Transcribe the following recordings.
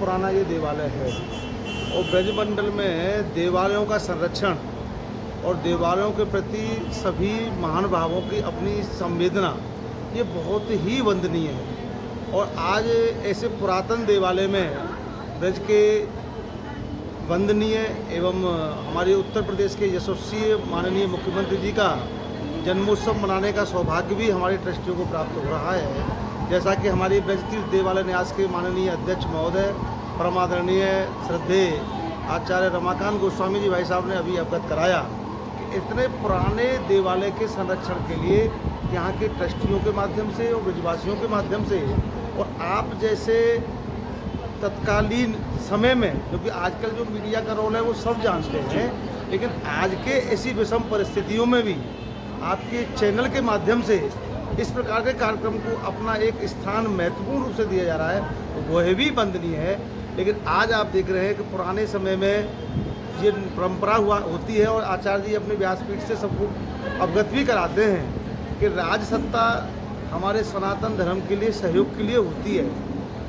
पुराना ये देवालय है और ब्रजमंडल में देवालयों का संरक्षण और देवालयों के प्रति सभी महानुभावों की अपनी संवेदना ये बहुत ही वंदनीय है। और आज ऐसे पुरातन देवालय में ब्रज के वंदनीय एवं हमारे उत्तर प्रदेश के यशस्वी माननीय मुख्यमंत्री जी का जन्मोत्सव मनाने का सौभाग्य भी हमारे ट्रस्टियों को प्राप्त हो रहा है। जैसा कि हमारे ब्रज तीर्थ देवालय न्यास के माननीय अध्यक्ष महोदय परमादरणीय श्रद्धेय आचार्य रमाकांत गोस्वामी जी भाई साहब ने अभी अवगत कराया कि इतने पुराने देवालय के संरक्षण के लिए यहाँ के ट्रस्टियों के माध्यम से और ब्रजवासियों के माध्यम से और आप जैसे तत्कालीन समय में, क्योंकि आजकल जो मीडिया का रोल है वो सब जानते हैं, लेकिन आज के ऐसी विषम परिस्थितियों में भी आपके चैनल के माध्यम से इस प्रकार के कार्यक्रम को अपना एक स्थान महत्वपूर्ण रूप से दिया जा रहा है, तो वह भी वंदनीय है। लेकिन आज आप देख रहे हैं कि पुराने समय में ये परंपरा होती है और आचार्य जी अपने व्यासपीठ से सबको अवगत भी कराते हैं कि राजसत्ता हमारे सनातन धर्म के लिए सहयोग के लिए होती है,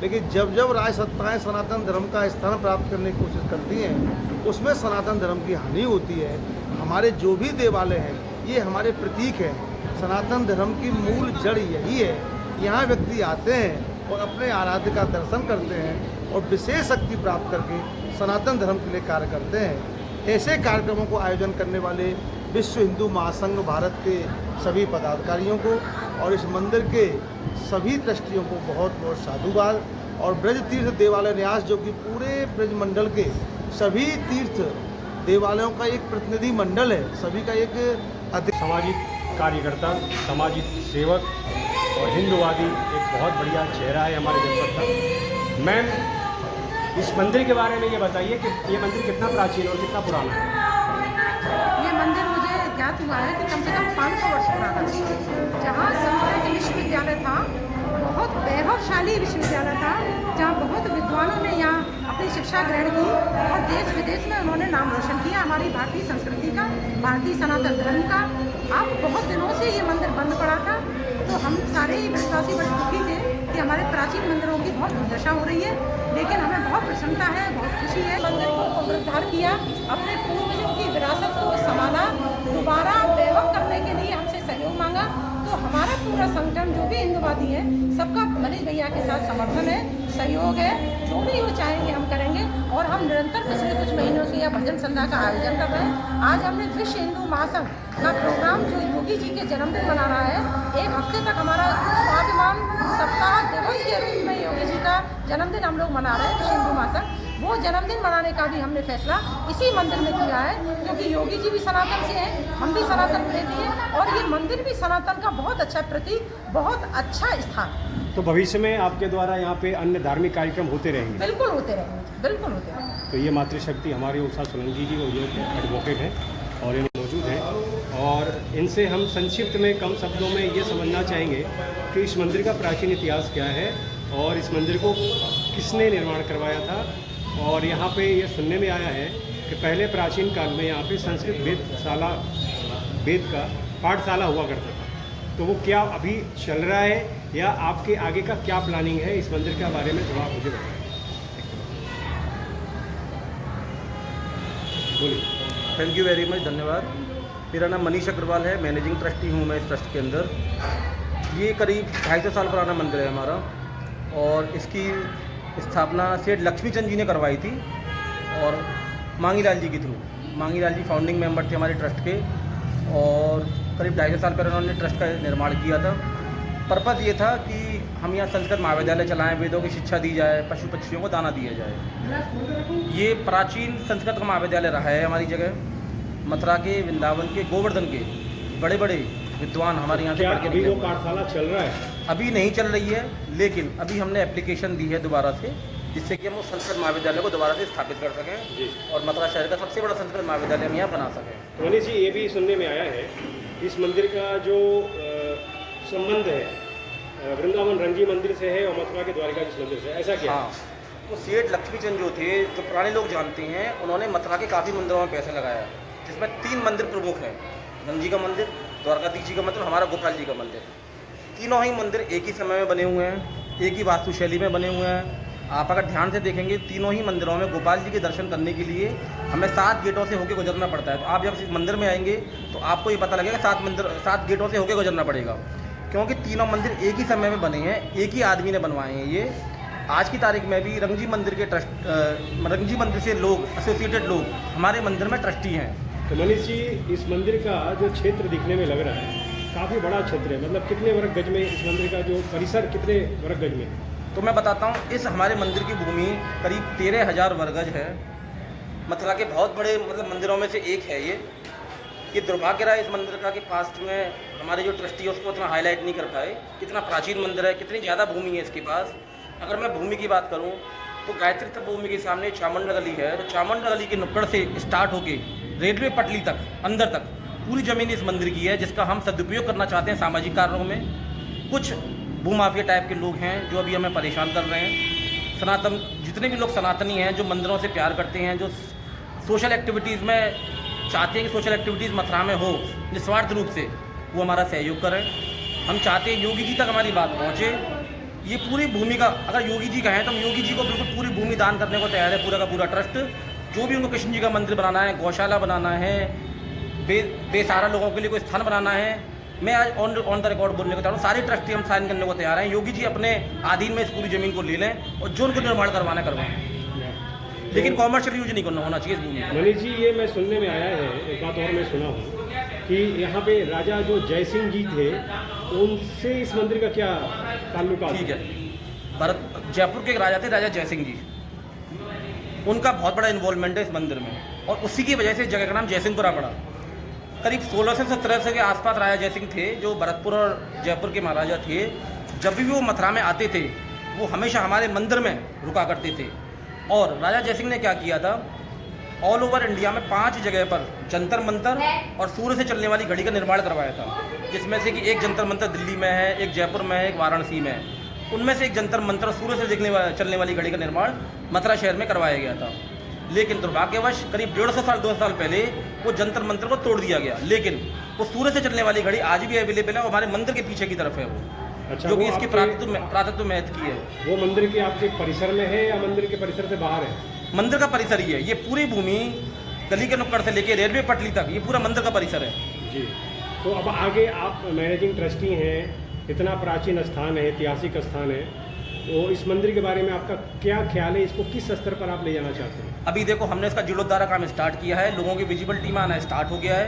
लेकिन जब जब राजसत्ताएँ सनातन धर्म का स्थान प्राप्त करने की कोशिश करती हैं उसमें सनातन धर्म की हानि होती है। हमारे जो भी देवालय हैं ये हमारे प्रतीक हैं, सनातन धर्म की मूल जड़ यही है। यहाँ व्यक्ति आते हैं और अपने आराध्य का दर्शन करते हैं और विशेष शक्ति प्राप्त करके सनातन धर्म के लिए कार्य करते हैं। ऐसे कार्यक्रमों को आयोजन करने वाले विश्व हिंदू महासंघ भारत के सभी पदाधिकारियों को और इस मंदिर के सभी ट्रस्टियों को बहुत बहुत साधुवाद। और ब्रज तीर्थ देवालय न्यास जो कि पूरे ब्रज मंडल के सभी तीर्थ देवालयों का एक प्रतिनिधि मंडल है, सभी का एक सामाजिक कार्यकर्ता, सामाजिक सेवक और हिंदूवादी एक बहुत बढ़िया चेहरा है हमारे जनपद का। मैम, इस मंदिर के बारे में ये बताइए कि ये मंदिर कितना प्राचीन और कितना पुराना है। ये मंदिर मुझे ज्ञात हुआ है कि कम से कम 500 वर्ष पुराना है। जहाँ संस्कृत विश्वविद्यालय था, बहुत वैभवशाली विश्वविद्यालय था, जहाँ बहुत विद्वानों ने यहाँ अपनी शिक्षा ग्रहण की और देश विदेश में उन्होंने नाम रोशन किया हमारी भारतीय संस्कृति का, भारतीय सनातन धर्म का। अब बहुत दिनों से ये मंदिर बंद पड़ा था, तो हम सारे ही ब्रजवासी बड़े दुखी थे कि हमारे प्राचीन मंदिरों की बहुत दुर्दशा हो रही है, लेकिन हमें बहुत प्रसन्नता है, बहुत खुशी है। मंदिर को पुनरुद्धार किया, अपने पूर्वजों की विरासत को संभाला, दोबारा वैभव करने के लिए हमसे सहयोग मांगा। तो हमारा पूरा संगठन जो भी हिंदूवादी है सबका मनीष भैया के साथ समर्थन है, सहयोग है, जो भी वो चाहेंगे हम करेंगे। और हम निरंतर पिछले कुछ महीनों से यह भजन संध्या का आयोजन कर रहे हैं। आज हमने विश्व हिंदू महासंघ का प्रोग्राम जो योगी जी के जन्मदिन मना रहा है, एक हफ्ते तक हमारा स्वाभिमान सप्ताह दिवस के रूप में योगी जी का जन्मदिन हम लोग मना रहे हैं विश्व हिंदू महासंघ। वो जन्मदिन मनाने का भी हमने फैसला इसी मंदिर में किया है, क्योंकि योगी जी भी सनातन से हैं, हम भी सनातन प्रेमी हैं और ये मंदिर भी सनातन का बहुत अच्छा प्रतीक, बहुत अच्छा स्थान। तो भविष्य में आपके द्वारा यहाँ पे अन्य धार्मिक कार्यक्रम होते रहेंगे? बिल्कुल होते रहेंगे, बिल्कुल होते रहेंगे। तो ये मातृशक्ति हमारे उषा सोलंकी जी वो एडवोकेट हैं और ये मौजूद हैं, और इनसे हम संक्षिप्त में कम शब्दों में ये समझना चाहेंगे कि इस मंदिर का प्राचीन इतिहास क्या है और इस मंदिर को किसने निर्माण करवाया था। और यहाँ पे ये सुनने में आया है कि पहले प्राचीन काल में यहाँ पे संस्कृत वेद का पाठशाला हुआ करता था, तो वो क्या अभी चल रहा है या आपके आगे का क्या प्लानिंग है इस मंदिर के बारे में थोड़ा मुझे बताएं। बोलिए। थैंक यू वेरी मच, धन्यवाद। मेरा नाम मनीष अग्रवाल है, मैनेजिंग ट्रस्टी हूँ मैं इस ट्रस्ट के अंदर। ये करीब 250 साल पुराना मंदिर है हमारा और इसकी स्थापना सेठ लक्ष्मीचंद जी ने करवाई थी और मांगीलाल जी के थ्रू। मांगीलाल जी फाउंडिंग मेंबर थे हमारे ट्रस्ट के और करीब 250 साल पहले उन्होंने ट्रस्ट का निर्माण किया था। पर्पज़ ये था कि हम यहाँ संस्कृत महाविद्यालय चलाएं, वेदों की शिक्षा दी जाए, पशु पक्षियों को दाना दिया जाए। ये प्राचीन संस्कृत का महाविद्यालय रहा है हमारी जगह। मथुरा के, वृंदावन के, गोवर्धन के बड़े बड़े विद्वान हमारे यहाँ से पढ़ के अभी वो पाठशाला चल रहा है? अभी नहीं चल रही है, लेकिन अभी हमने एप्लीकेशन दी है दोबारा से, जिससे कि हम उस संस्कृत महाविद्यालय को दोबारा से स्थापित कर सकें और मथुरा शहर का सबसे बड़ा संस्कृत महाविद्यालय हम यहाँ बना सकें। तो मनीष जी, ये भी सुनने में आया है इस मंदिर का जो संबंध है वृंदावन रंगी मंदिर से है और मथुरा के द्वारिकाधीश मंदिर से, ऐसा क्या? हाँ, तो सेठ लक्ष्मीचंद जो थे, जो पुराने लोग जानते हैं, उन्होंने मथुरा के काफ़ी मंदिरों में पैसा लगाया, जिसमें 3 मंदिर प्रमुख हैं। गंगा जी का मंदिर, द्वारकाधीश जी का मंदिर, हमारा गोपाल जी का मंदिर। तीनों ही मंदिर एक ही समय में बने हुए हैं, एक ही वास्तु शैली में बने हुए हैं। आप अगर ध्यान से देखेंगे तीनों ही मंदिरों में गोपाल जी के दर्शन करने के लिए हमें 7 गेटों से होकर गुजरना पड़ता है। तो आप जब इस मंदिर में आएंगे तो आपको ये पता लगेगा 7 गेटों से होकर गुजरना पड़ेगा, क्योंकि तीनों मंदिर एक ही समय में बने हैं, एक ही आदमी ने बनवाए हैं। ये आज की तारीख में भी रंगजी मंदिर के रंगजी मंदिर से लोग, एसोसिएटेड लोग हमारे मंदिर में ट्रस्टी हैं। तो मनीष जी, इस मंदिर का जो क्षेत्र दिखने में लग रहा है काफ़ी बड़ा क्षेत्र है, मतलब कितने वर्ग गज में इस मंदिर का जो परिसर कितने वर्ग गज में? तो मैं बताता हूँ, इस हमारे मंदिर की भूमि करीब 13,000 वर्ग गज है। मथुरा के बहुत बड़े मंदिरों में से एक है ये दुर्भाग्य रहा है इस मंदिर का कि पास्ट में हमारे जो ट्रस्टी है उसको उतना हाईलाइट नहीं कर पाए। कितना प्राचीन मंदिर है, कितनी ज़्यादा भूमि है इसके पास। अगर मैं भूमि की बात करूँ तो गायत्री तप भूमि के सामने चामुंडा गली है, तो चामुंडा गली के नुक्कड़ से स्टार्ट होके रेलवे पटली तक, अंदर तक पूरी ज़मीन इस मंदिर की है, जिसका हम सदुपयोग करना चाहते हैं सामाजिक कार्यों में। कुछ भूमाफिया टाइप के लोग हैं जो अभी हमें परेशान कर रहे हैं। सनातन, जितने भी लोग सनातनी हैं, जो मंदिरों से प्यार करते हैं, जो सोशल एक्टिविटीज़ में चाहते हैं कि सोशल एक्टिविटीज़ मथुरा में हो निस्वार्थ रूप से, वो हमारा सहयोग करें। हम चाहते हैं योगी जी तक हमारी बात पहुँचे। ये पूरी भूमि का, अगर योगी जी का है तो हम योगी जी को बिल्कुल पूरी भूमि दान करने को तैयार है, पूरा का पूरा ट्रस्ट। जो भी उनको कृष्ण जी का मंदिर बनाना है, गौशाला बनाना है, बेसहारा लोगों के लिए कोई स्थान बनाना है, मैं आज ऑन द रिकॉर्ड बोलने को चाह रहा हूँ, सारे ट्रस्टी हम साइन करने को तैयार हैं। योगी जी अपने अधीन में इस पूरी ज़मीन को ले लें और जो उनको निर्माण करवाना करवाएं, लेकिन कॉमर्शियल यूज नहीं करना होना चाहिए इस भूमि। मनीष जी, ये मैं सुनने में आया है, एक बात और मैं सुना हूँ कि यहाँ पे राजा जो जय सिंह जी थे उनसे इस मंदिर का क्या ताल्लुक? ठीक है, जयपुर के एक राजा थे, राजा जय सिंह जी, उनका बहुत बड़ा इन्वॉल्वमेंट है इस मंदिर में, और उसी की वजह से इस जगह का नाम जयसिंहपुरा पड़ा। करीब 1617 के आसपास राजा जय सिंह थे, जो भरतपुर और जयपुर के महाराजा थे। जब भी वो मथुरा में आते थे वो हमेशा हमारे मंदिर में रुका करते थे। और राजा जय सिंह ने क्या किया था, ऑल ओवर इंडिया में 5 जगह पर जंतर मंतर और सूर्य से चलने वाली घड़ी का निर्माण करवाया था, जिसमें से कि एक जंतर मंतर दिल्ली में है, एक जयपुर में है, एक वाराणसी में है। उनमें से एक जंतर मंतर सूर्य से चलने वाली घड़ी का निर्माण मथुरा शहर में करवाया गया था। लेकिन दुर्भाग्यवश करीब 150 साल 200 साल पहले वो जंतर मंतर को तोड़ दिया गया, लेकिन वो सूर्य से चलने वाली घड़ी आज भी अवेलेबल है और हमारे मंदिर के पीछे की तरफ है वो। अच्छा, जो कि इसकी पुरातत्व महत्व की है। वो मंदिर के आपके परिसर में है या मंदिर के परिसर से बाहर है? मंदिर का परिसर ही है। ये पूरी भूमि गली के नुक्कड़ से लेके रेलवे पटली तक ये पूरा मंदिर का परिसर है जी। तो अब आगे आप मैनेजिंग ट्रस्टी हैं, इतना प्राचीन स्थान है, ऐतिहासिक स्थान है, तो इस मंदिर के बारे में आपका क्या ख्याल है? इसको किस स्तर पर आप ले जाना चाहते हैं? अभी देखो, हमने इसका जीर्णोद्धार काम स्टार्ट किया है, लोगों की विजिबिलिटी में आना स्टार्ट हो गया है।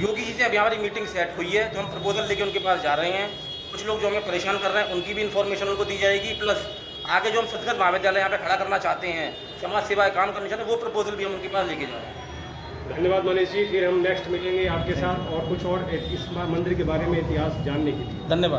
योगी जी से अभी हमारी मीटिंग सेट हुई है, तो हम प्रपोजल लेके उनके पास जा रहे हैं। कुछ लोग जो हमें परेशान कर रहे हैं उनकी भी इन्फॉर्मेशन उनको दी जाएगी, प्लस आगे जो हम संस्कृत महाविद्यालय यहाँ पे खड़ा करना चाहते हैं, समाज सेवाएं काम करना चाहते हैं, वो प्रपोजल भी हम उनके पास लेके जा रहे हैं। धन्यवाद मनीष जी, फिर हम नेक्स्ट मिलेंगे आपके साथ और कुछ और इस मंदिर के बारे में इतिहास जानने के लिए। धन्यवाद।